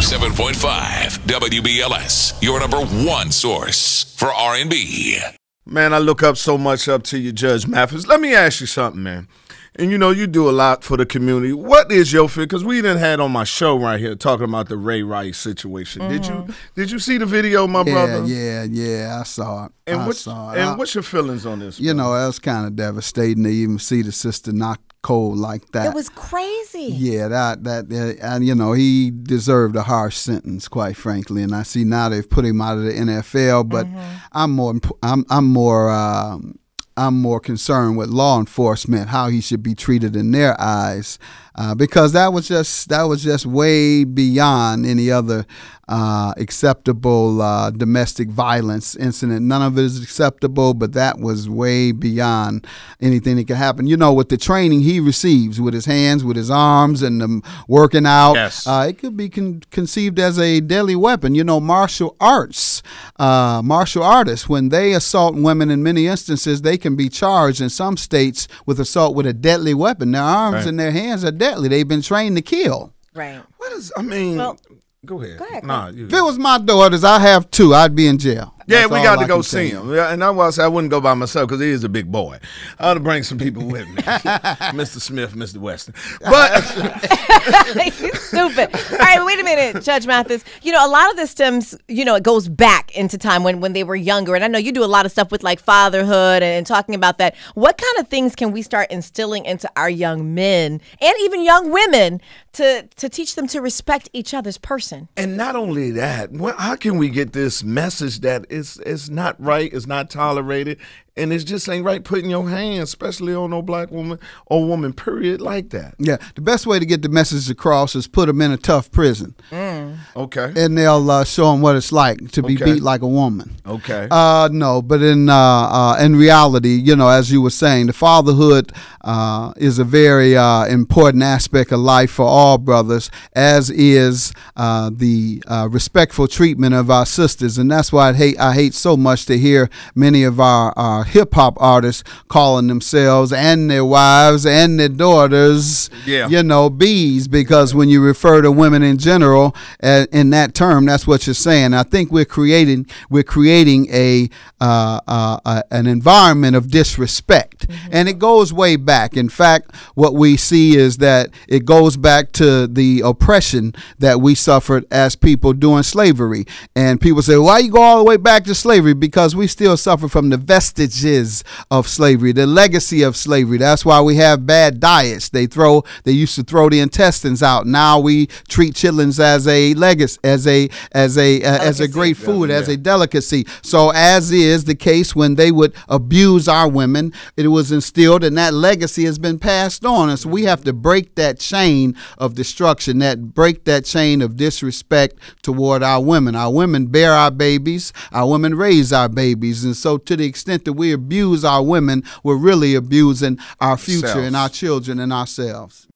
107.5 WBLS, your number one source for R&B. Man, I look up so much up to you, Judge Mathis. Let me ask you something, man. And you know, you do a lot for the community. What is your fear? Because we done had on my show right here talking about the Ray Rice situation. Did you see the video, my brother? Yeah, I saw it. And what's your feelings on this? You know, it was kind of devastating to even see the sister knocked cold like that. It was crazy. Yeah, and you know, he deserved a harsh sentence, quite frankly. And I see now they've put him out of the NFL, but I'm more concerned with law enforcement, how he should be treated in their eyes, because that was just way beyond any other acceptable domestic violence incident. None of it is acceptable, but that was way beyond anything that could happen. You know, with the training he receives with his hands, with his arms, and them working out, it could be conceived as a deadly weapon. You know, martial artists, when they assault women, in many instances, they can be charged in some states with assault with a deadly weapon. Their arms and their hands are deadly. They've been trained to kill. Right. Well, go ahead. If it was my daughters, I have two, I'd be in jail. Yeah, we got to go see him. Yeah, and I wouldn't go by myself because he is a big boy. I ought to bring some people with me. Mr. Smith, Mr. Weston. But you stupid. All right, wait a minute, Judge Mathis. You know, a lot of this stems, you know, it goes back into time when they were younger. And I know you do a lot of stuff with like fatherhood and talking about that. What kind of things can we start instilling into our young men and even young women to teach them to respect each other's person? And not only that, how can we get this message that it's not right, it's not tolerated, and it just ain't right putting your hands, especially on no black woman or woman, period, like that. Yeah, the best way to get the message across is put them in a tough prison. Okay. And they'll show them what it's like to be beat like a woman. Okay. No, but in reality, you know, as you were saying, the fatherhood is a very important aspect of life for all brothers, as is the respectful treatment of our sisters. And that's why I hate so much to hear many of our hip-hop artists calling themselves and their wives and their daughters, you know, bees, because when you refer to women in general in that term, that's what you're saying. I think we're creating an environment of disrespect, and it goes way back. In fact, what we see is that it goes back to the oppression that we suffered as people during slavery. And people say, why you go all the way back to slavery? Because we still suffer from the vestiges of slavery, the legacy of slavery. That's why we have bad diets. They used to throw the intestines out. Now we treat chitlins as a legacy, as a great food, as a delicacy. So as is the case when they would abuse our women, it was instilled, and that legacy has been passed on. And so we have to break that chain of destruction, break that chain of disrespect toward our women. Our women bear our babies. Our women raise our babies. And so to the extent that we abuse our women, we're really abusing our future and our children and ourselves.